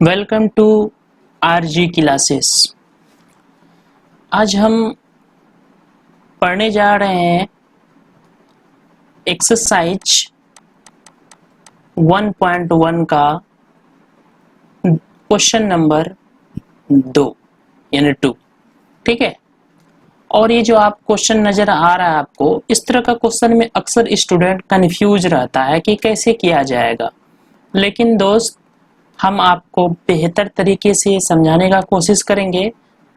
Welcome to RG classes. आज हम पढ़ने जा रहे हैं एक्सरसाइज 1.1 का क्वेश्चन नंबर 2 यानी 2। ठीक है। और ये जो आप क्वेश्चन नज़र आ रहा है आपको, इस तरह का क्वेश्चन में अक्सर स्टूडेंट कंफ्यूज रहता है कि कैसे किया जाएगा। लेकिन दोस्त, हम आपको बेहतर तरीके से समझाने का कोशिश करेंगे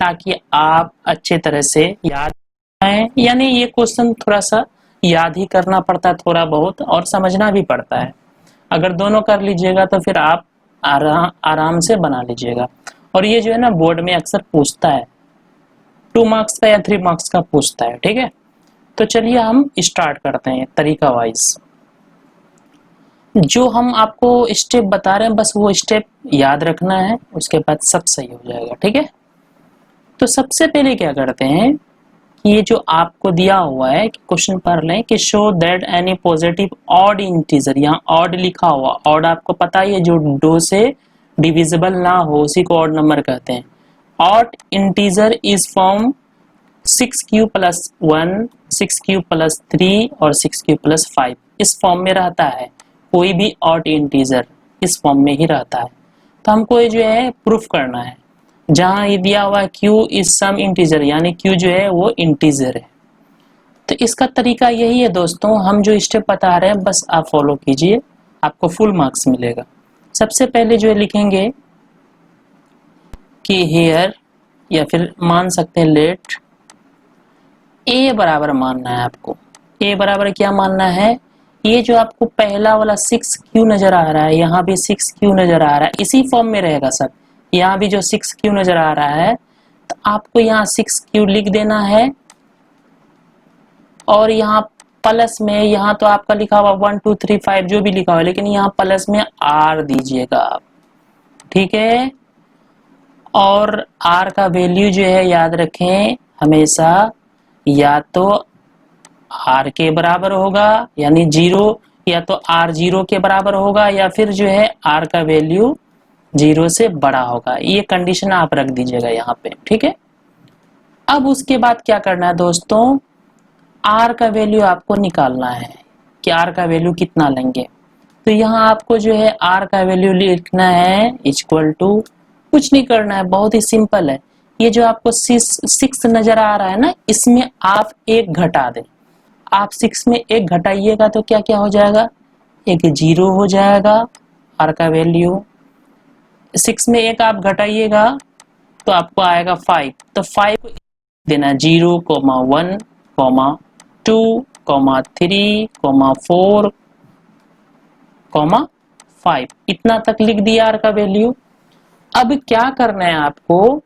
ताकि आप अच्छे तरह से याद आए। यानी ये क्वेश्चन थोड़ा सा याद ही करना पड़ता है, थोड़ा बहुत, और समझना भी पड़ता है। अगर दोनों कर लीजिएगा तो फिर आप आराम से बना लीजिएगा। और ये जो है ना, बोर्ड में अक्सर पूछता है, 2 मार्क्स का या 3 मार्क्स का पूछता है। ठीक है, तो चलिए हम स्टार्ट करते हैं तरीका वाइज। जो हम आपको स्टेप बता रहे हैं बस वो स्टेप याद रखना है, उसके बाद सब सही हो जाएगा। ठीक है, तो सबसे पहले क्या करते हैं कि ये जो आपको दिया हुआ है कि क्वेश्चन पढ़ लें कि show that any positive odd integer, यहाँ ऑड लिखा हुआ, ऑड आपको पता ही है, जो 2 से डिविजिबल ना हो उसी को ऑड नंबर कहते हैं। Odd integer is form 6q + 1, 6q + 3 और 6q + 5 इस फॉर्म में रहता है। कोई भी ऑड इंटीजर इस फॉर्म में ही रहता है। तो हमको ये जो है प्रूफ करना है। जहां ये दिया हुआ है q इज सम इंटीजर, यानी q जो है वो इंटीजर है। तो इसका तरीका यही है दोस्तों, हम जो स्टेप बता रहे हैं बस आप फॉलो कीजिए, आपको फुल मार्क्स मिलेगा। सबसे पहले जो है लिखेंगे कि हेयर, या फिर मान सकते हैं लेट a बराबर मानना है आपको। a बराबर क्या मानना है? ये जो आपको पहला वाला 6q नजर आ रहा है, यहाँ भी 6q नजर आ रहा है, इसी फॉर्म में रहेगा सब। यहाँ भी जो 6q नजर आ रहा है तो आपको यहाँ 6q लिख देना है। और यहाँ प्लस में, यहाँ तो आपका लिखा हुआ 1 2 3 5 जो भी लिखा हुआ है, लेकिन यहाँ प्लस में r दीजिएगा आप। ठीक है, और r का वैल्यू जो है याद रखें हमेशा, या तो r के बराबर होगा यानी 0, या तो r 0 के बराबर होगा, या फिर जो है r का वैल्यू 0 से बड़ा होगा। ये कंडीशन आप रख दीजिएगा यहाँ पे। ठीक है, अब उसके बाद क्या करना है दोस्तों, r का वैल्यू आपको निकालना है कि r का वैल्यू कितना लेंगे। तो यहाँ आपको जो है r का वैल्यू लिखना है इक्वल टू, कुछ नहीं करना है, बहुत ही सिंपल है। ये जो आपको 6 नजर आ रहा है ना, इसमें आप 1 घटा दें। आप 6 में 1 घटाइएगा तो क्या क्या हो जाएगा, एक 0 हो जाएगा r का वैल्यू। 6 में 1 आप घटाइएगा तो आपको आएगा 5। तो 5 को देना 0, 1, 2, 3, 4, 5, इतना तक लिख दिया r का वैल्यू। अब क्या करना है आपको,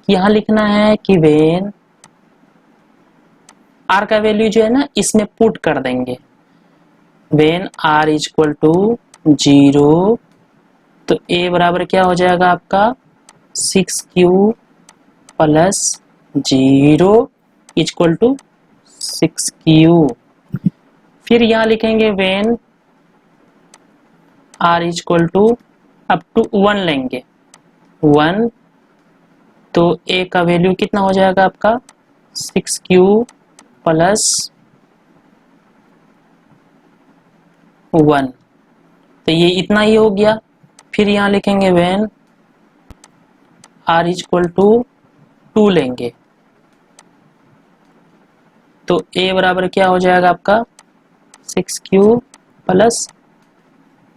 यहाँ लिखना है कि वेन r का वैल्यू जो है ना इसमें पुट कर देंगे। वेन r इक्वल टू 0, तो a बराबर क्या हो जाएगा आपका 6q + 0 इक्वल टू 6q। फिर यहाँ लिखेंगे when r equal to up to 1 लेंगे 1, तो a का वैल्यू कितना हो जाएगा आपका 6q + 1, तो ये इतना ही हो गया। फिर यहाँ लिखेंगे वेन r इक्वल टू 2 लेंगे, तो a बराबर क्या हो जाएगा आपका 6q +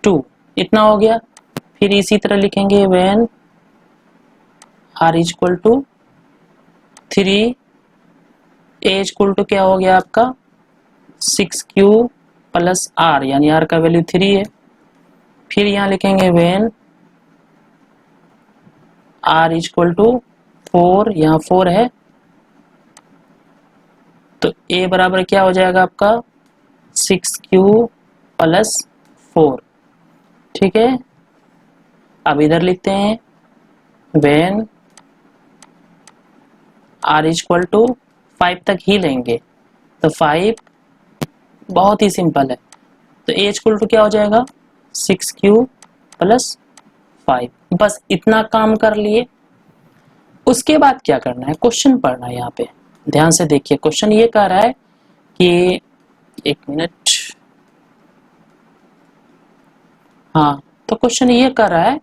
2, इतना हो गया। फिर इसी तरह लिखेंगे when r equal to 3, a equal to क्या हो गया आपका 6q + r, यानी r का वैल्यू 3 है। फिर यहाँ लिखेंगे वेन r इक्वल टू 4, यहाँ 4 है, तो a बराबर क्या हो जाएगा आपका 6q + 4। ठीक है, अब इधर लिखते हैं वेन r इक्वल टू 5 तक ही लेंगे, तो 5 बहुत ही सिंपल है, तो a इक्वल टू क्या हो जाएगा 6q + 5। बस इतना काम कर लिए। उसके बाद क्या करना है, क्वेश्चन पढ़ना है। यहाँ पे ध्यान से देखिए, क्वेश्चन ये कह रहा है कि 1 मिनट, हाँ, तो क्वेश्चन ये कर रहा है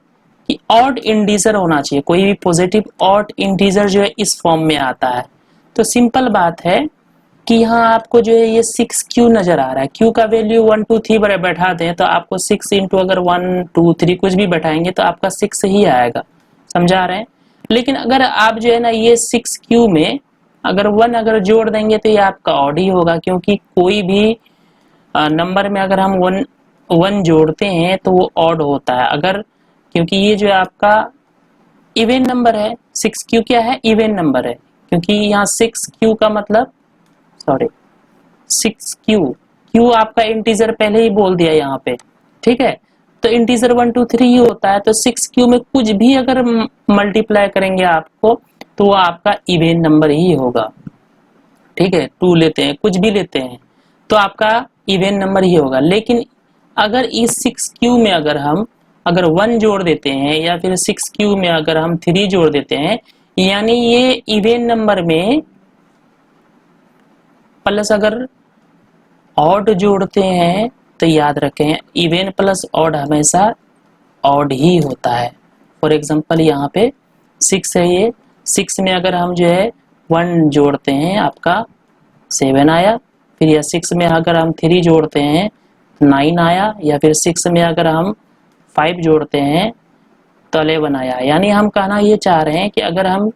कि ऑड इंटीजर होना चाहिए, कोई भी पॉजिटिव ऑड इंटीजर जो है इस फॉर्म में आता है। तो सिंपल बात है कि यहाँ आपको जो है ये 6q नजर आ रहा है। q का वैल्यू 1 2 3 बैठा दें तो आपको 6 इंटू अगर 1 2 3 कुछ भी बैठाएंगे तो आपका 6 ही आएगा। समझा रहे हैं? लेकिन अगर आप जो है ना ये 6q में अगर 1 अगर जोड़ देंगे तो ये आपका ऑड ही होगा, क्योंकि कोई भी नंबर में अगर हम 1 जोड़ते हैं तो वो ऑड होता है। अगर, क्योंकि ये जो है आपका इवन नंबर है, 6q क्या है, इवन नंबर है, क्योंकि यहाँ 6q का मतलब, सॉरी 6q, q आपका इंटीजर पहले ही बोल दिया यहाँ पे, ठीक है। तो इंटीजर 1 2 3 ही होता है, तो 6q में कुछ भी अगर मल्टीप्लाई करेंगे आपको तो वो आपका इवन नंबर ही होगा, ठीक है। 2 लेते हैं, कुछ भी लेते हैं तो आपका इवन नंबर ही होगा। लेकिन अगर इस 6q में अगर 1 जोड़ देते हैं या फिर 6q में अगर हम 3 जोड़ देते हैं, यानी ये इवन नंबर में प्लस अगर ऑड जोड़ते हैं तो याद रखें इवन प्लस ऑड हमेशा ऑड ही होता है। फॉर एग्जांपल यहाँ पे 6 है, ये 6 में अगर हम जो है 1 जोड़ते हैं आपका 7 आया, फिर या 6 में अगर हम 3 जोड़ते हैं 9 आया, या फिर 6 में अगर हम 5 जोड़ते हैं तो 11 आया। यानी हम कहना ये चाह रहे हैं कि अगर हम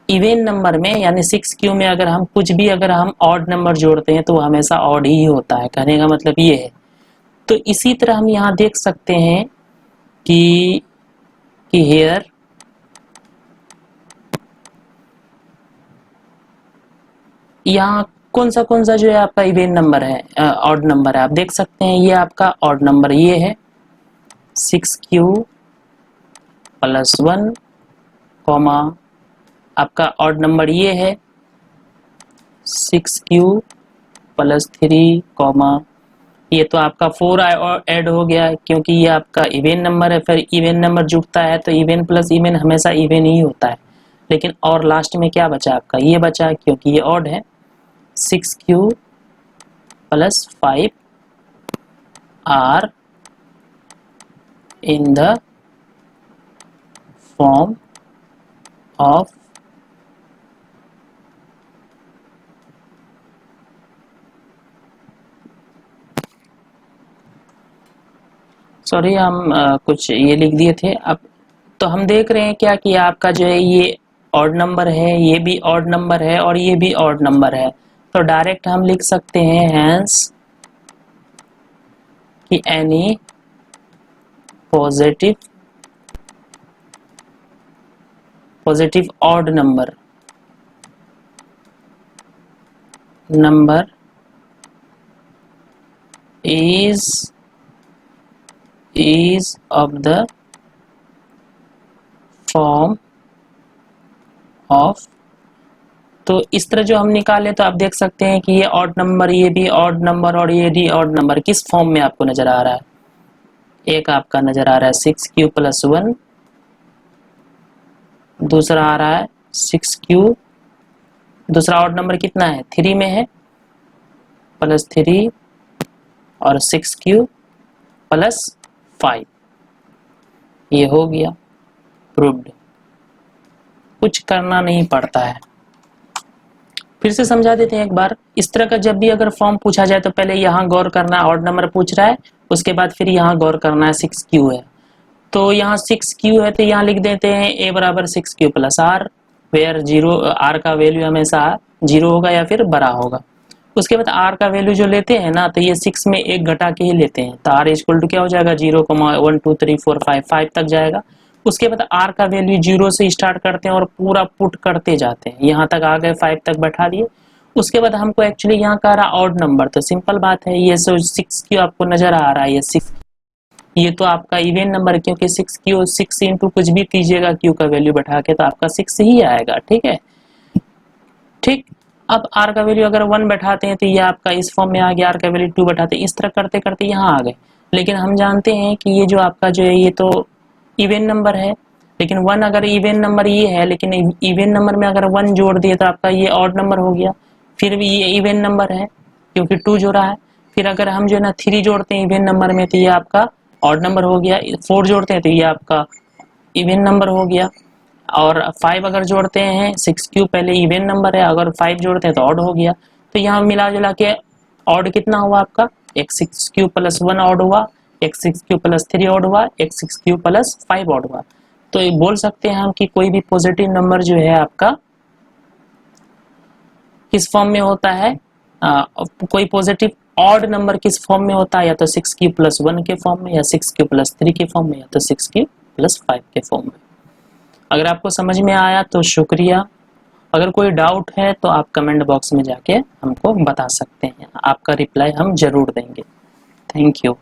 इवन नंबर में यानी 6q में अगर हम कुछ भी अगर हम ऑड नंबर जोड़ते हैं तो वो हमेशा ऑड ही होता है, कहने का मतलब ये है। तो इसी तरह हम यहाँ देख सकते हैं कि हेयर यहाँ कौन सा जो है आपका इवन नंबर है, ऑड नंबर है। आप देख सकते हैं ये आपका ऑड नंबर ये है 6q प्लस 1, कॉमा आपका ऑड नंबर ये है 6q प्लस 3, कॉमा ये तो आपका 4 ऐड हो गया, क्योंकि ये आपका इवन नंबर है। फिर इवन नंबर जुड़ता है तो इवन प्लस इवन हमेशा इवन ही होता है। लेकिन और लास्ट में क्या बचा आपका, ये बचा, क्योंकि ये ऑड है 6q plus 5 are in the form of sorry हम कुछ ये लिख दिए थे। अब तो हम देख रहे हैं क्या कि आपका जो है ये ऑड नंबर है, ये भी ऑड नंबर है और ये भी ऑड नंबर है। तो डायरेक्ट हम लिख सकते हैं हैंस कि any positive odd number is of the form of, तो इस तरह जो हम निकाले तो आप देख सकते हैं कि ये ऑड नंबर, ये भी ऑड नंबर और ये भी ऑड नंबर किस फॉर्म में आपको नजर आ रहा है। एक आपका नजर आ रहा है 6q प्लस 1, दूसरा आ रहा है 6q, दूसरा ऑड नंबर कितना है 3 में है, प्लस 3 और 6q प्लस 5, ये हो गया प्रूव्ड। कुछ करना नहीं पड़ता है। फिर से समझा देते हैं एक बार। इस तरह का जब भी अगर फॉर्म पूछा जाए तो पहले यहाँ गौर करना है, ऑड नंबर पूछ रहा है, उसके बाद फिर यहाँ गौर करना है 6q है, तो यहाँ 6q है तो यहाँ लिख देते हैं a बराबर 6q plus r, where r का वैल्यू हमेशा 0 होगा या फिर बड़ा होगा। उसके बाद r का वैल्यू जो लेते हैं ना तो ये 6 में 1 घटा के ही लेते हैं, तो r इक्वल टू क्या हो जाएगा 0, 1 2 3 4 5 तक जाएगा। उसके बाद r का वैल्यू 0 से स्टार्ट करते हैं और पूरा पुट करते जाते हैं, यहाँ तक आ गए 5 तक बैठा दिए। उसके बाद हमको एक्चुअली यहाँ कह रहा ऑड नंबर, तो सिंपल बात है ये 6q आपको नजर आ रहा है, ये 6, ये तो आपका इवन नंबर है, क्योंकि 6q 6 इंटू कुछ भी कीजिएगा q का वैल्यू बैठा के तो आपका 6 ही आएगा, ठीक है। ठीक, अब r का वैल्यू अगर 1 बैठाते हैं तो ये आपका इस फॉर्म में आ गया, r का वैल्यू 2 बैठाते हैं, इस तरह करते करते यहाँ आ गए। लेकिन हम जानते हैं कि ये जो आपका जो है ये तो इवन नंबर है, लेकिन 1 अगर इवन नंबर ये है, लेकिन इवन नंबर में अगर 1 जोड़ दिए तो आपका ये ऑड नंबर हो गया। फिर भी ये इवन नंबर है क्योंकि 2 जोड़ा है। फिर अगर हम जो है ना 3 जोड़ते हैं इवन नंबर में तो ये आपका ऑड नंबर हो गया। 4 जोड़ते हैं तो ये आपका इवन नंबर हो गया। और 5 अगर जोड़ते हैं, 6 क्यूब पहले इवन नंबर है, अगर 5 जोड़ते हैं तो ऑड हो गया। तो यहाँ मिला जुला के ऑड कितना हुआ आपका, एक 6 क्यूब प्लस 1 ऑड हुआ, एक 6 क्यूब प्लस 3 ऑड हुआ, एक 6 क्यूब प्लस 5 ऑड हुआ। तो ये बोल सकते हैं हम कि कोई भी पॉजिटिव नंबर जो है आपका किस फॉर्म में होता है, कोई पॉजिटिव ऑड नंबर किस फॉर्म में होता है, या तो 6 क्यूब प्लस 1 के फॉर्म में, या 6 क्यूब प्लस 3 के फॉर्म में, या तो 6 क्यूब प्लस 5 के फॉर्म में। अगर आपको समझ में आया तो शुक्रिया। अगर कोई डाउट है तो आप कमेंट बॉक्स में जाके हमको बता सकते हैं, आपका रिप्लाई हम जरूर देंगे। Thank you.